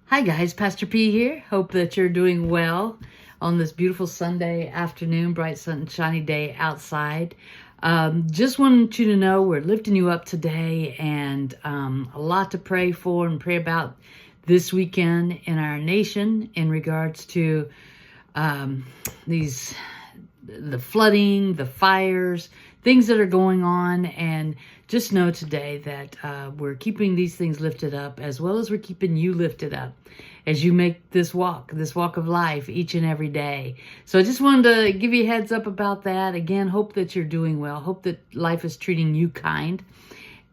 Hi guys, Pastor P here. Hope that you're doing well on this beautiful Sunday afternoon, bright sunshiny day outside. Just wanted you to know we're lifting you up today, and a lot to pray for and pray about this weekend in our nation in regards to the flooding, the fires, things that are going on. And just know today that we're keeping these things lifted up, as well as we're keeping you lifted up as you make this walk of life each and every day. So I just wanted to give you a heads up about that. Again, hope that you're doing well. Hope that life is treating you kind,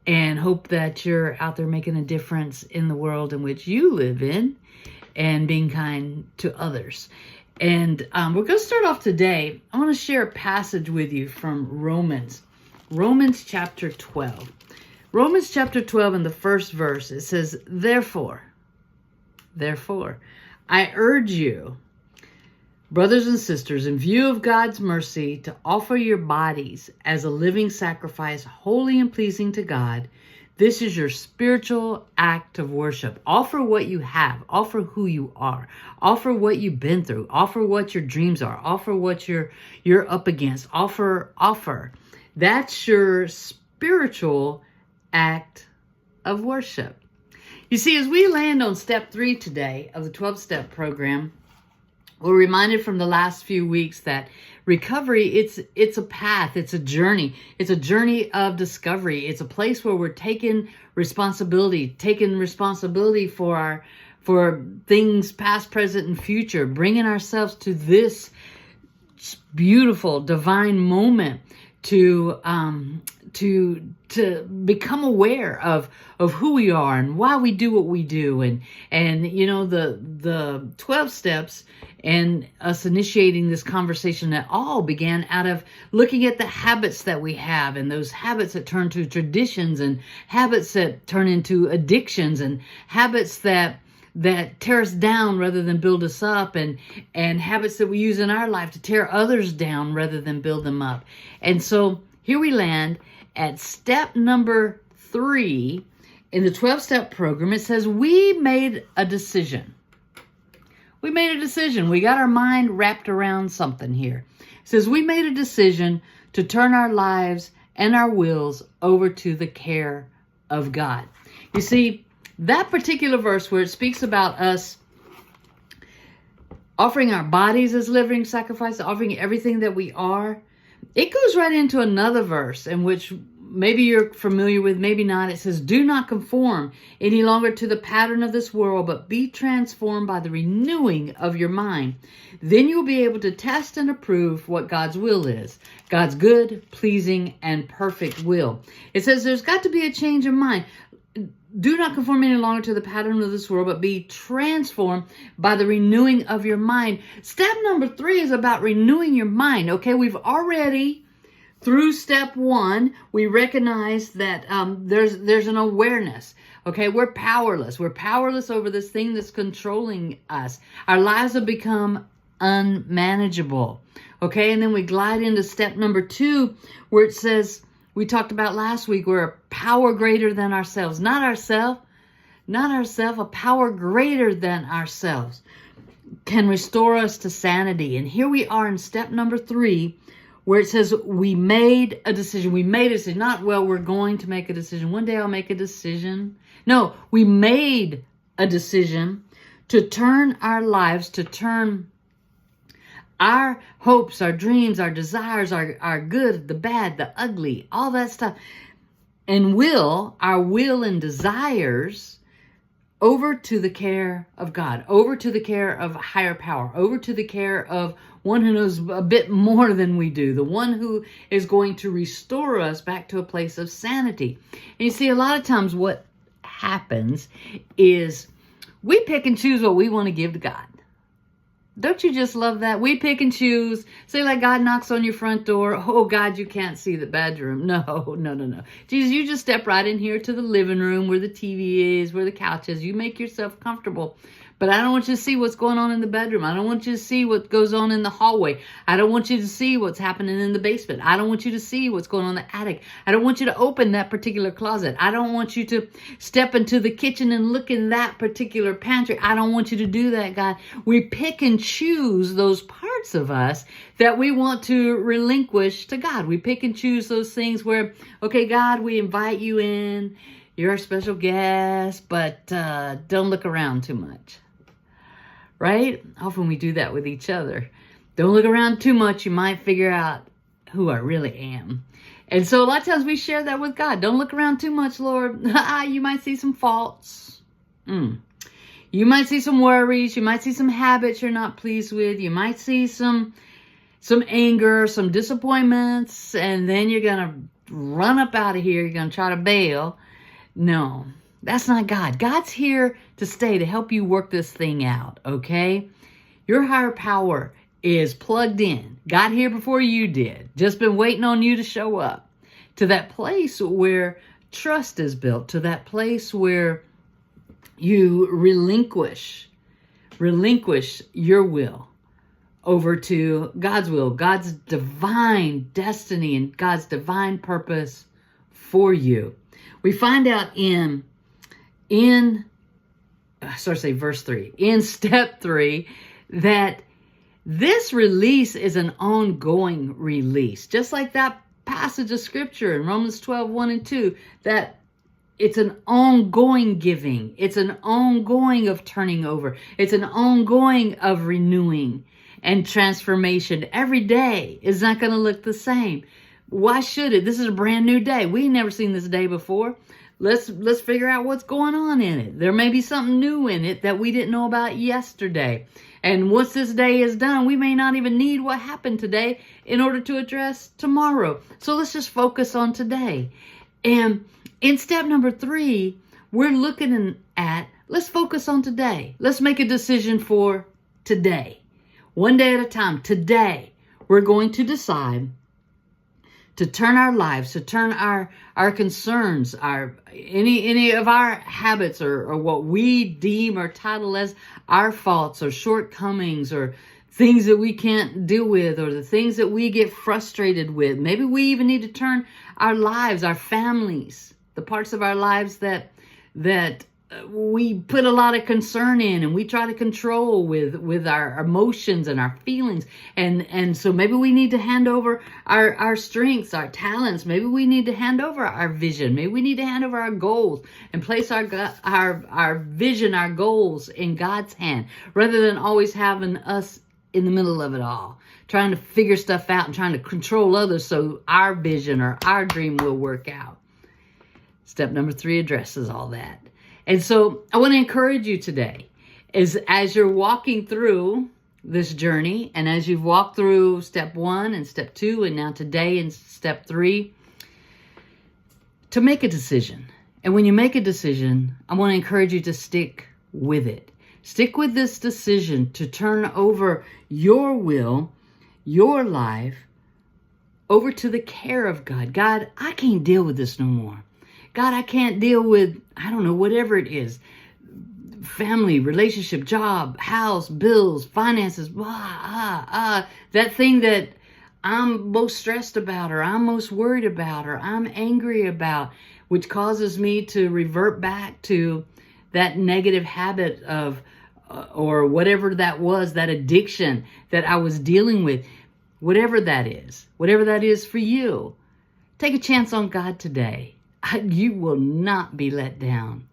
and hope that you're out there making a difference in the world in which you live in and being kind to others. And we're going to start off today. I want to share a passage with you from Romans chapter 12. Romans chapter 12, in the first verse, it says, Therefore, I urge you, brothers and sisters, in view of God's mercy, to offer your bodies as a living sacrifice, holy and pleasing to God. This is your spiritual act of worship. Offer what you have. Offer who you are. Offer what you've been through. Offer what your dreams are. Offer what you're up against. Offer. That's your spiritual act of worship. You see, as we land on step 3 today of the 12-step program, we're reminded from the last few weeks that recovery, it's a path, it's a journey. It's a journey of discovery. It's a place where we're taking responsibility for things past, present, and future, bringing ourselves to this beautiful divine moment to become aware of who we are and why we do what we do. And you know, the 12 steps and us initiating this conversation that all began out of looking at the habits that we have, and those habits that turn to traditions, and habits that turn into addictions, and habits that tear us down rather than build us up, and habits that we use in our life to tear others down rather than build them up. And so here we land at step number 3 in the 12-step program. It says we made a decision. We made a decision. We got our mind wrapped around something here. It says we made a decision to turn our lives and our wills over to the care of God. You see, that particular verse where it speaks about us offering our bodies as living sacrifice, offering everything that we are, it goes right into another verse in which maybe you're familiar with, maybe not. It says, do not conform any longer to the pattern of this world, but be transformed by the renewing of your mind. Then you'll be able to test and approve what God's will is, God's good, pleasing, and perfect will. It says there's got to be a change of mind. Do not conform any longer to the pattern of this world, but be transformed by the renewing of your mind. Step number 3 is about renewing your mind. Okay, we've already, through step 1, we recognize that there's an awareness. Okay, we're powerless. We're powerless over this thing that's controlling us. Our lives have become unmanageable. Okay, and then we glide into step number 2, where it says, we talked about last week, we're a power greater than ourselves. Not ourselves, a power greater than ourselves can restore us to sanity. And here we are in step number 3, where it says we made a decision. We made a decision. Not, well, we're going to make a decision. One day I'll make a decision. No, we made a decision to turn our lives, to turn our hopes, our dreams, our desires, our good, the bad, the ugly, all that stuff, and our will and desires over to the care of God, over to the care of a higher power, over to the care of one who knows a bit more than we do, the one who is going to restore us back to a place of sanity. And you see, a lot of times what happens is we pick and choose what we want to give to God. Don't you just love that? We pick and choose. Say, like, God knocks on your front door. Oh, God, you can't see the bedroom. No. Jesus, you just step right in here to the living room where the TV is, where the couch is. You make yourself comfortable. But I don't want you to see what's going on in the bedroom. I don't want you to see what goes on in the hallway. I don't want you to see what's happening in the basement. I don't want you to see what's going on in the attic. I don't want you to open that particular closet. I don't want you to step into the kitchen and look in that particular pantry. I don't want you to do that, God. We pick and choose those parts of us that we want to relinquish to God. We pick and choose those things where, okay, God, we invite you in. You're our special guest, but don't look around too much. Right? Often we do that with each other. Don't look around too much. You might figure out who I really am. And so a lot of times we share that with God. Don't look around too much, Lord. You might see some faults. You might see some worries. You might see some habits you're not pleased with. You might see some anger, some disappointments, and then you're going to run up out of here. You're going to try to bail. No, that's not God. God's here to stay, to help you work this thing out, okay? Your higher power is plugged in. Got here before you did. Just been waiting on you to show up to that place where trust is built, to that place where you relinquish your will over to God's will, God's divine destiny, and God's divine purpose for you. We find out in verse 3, in step 3, that this release is an ongoing release. Just like that passage of scripture in Romans 12, 1 and 2, that it's an ongoing giving. It's an ongoing of turning over. It's an ongoing of renewing and transformation. Every day is not going to look the same. Why should it? This is a brand new day. We ain't never seen this day before. Let's figure out what's going on in it. There may be something new in it that we didn't know about yesterday. And once this day is done, we may not even need what happened today in order to address tomorrow. So let's just focus on today. And in step number 3, we're looking at, let's focus on today. Let's make a decision for today. One day at a time. Today, we're going to decide to turn our lives, to turn our concerns, any of our habits or what we deem or title as our faults or shortcomings or things that we can't deal with or the things that we get frustrated with. Maybe we even need to turn our lives, our families, the parts of our lives that we put a lot of concern in and we try to control with our emotions and our feelings. And so maybe we need to hand over our strengths, our talents. Maybe we need to hand over our vision. Maybe we need to hand over our goals and place our vision, our goals in God's hand, rather than always having us in the middle of it all, trying to figure stuff out and trying to control others so our vision or our dream will work out. Step number 3 addresses all that. And so I want to encourage you today, as you're walking through this journey, and as you've walked through step 1 and step 2, and now today in step 3, to make a decision. And when you make a decision, I want to encourage you to stick with it. Stick with this decision to turn over your will, your life, over to the care of God. God, I can't deal with this no more. God, I can't deal with, I don't know, whatever it is. Family, relationship, job, house, bills, finances, that thing that I'm most stressed about or I'm most worried about or I'm angry about, which causes me to revert back to that negative habit of, or whatever that was, that addiction that I was dealing with, whatever that is for you. Take a chance on God today. You will not be let down.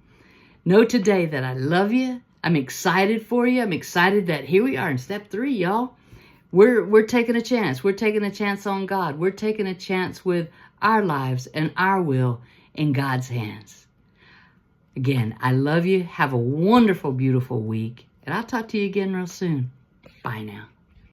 Know today that I love you. I'm excited for you. I'm excited that here we are in step 3, y'all. We're taking a chance. We're taking a chance on God. We're taking a chance with our lives and our will in God's hands. Again, I love you. Have a wonderful, beautiful week. And I'll talk to you again real soon. Bye now.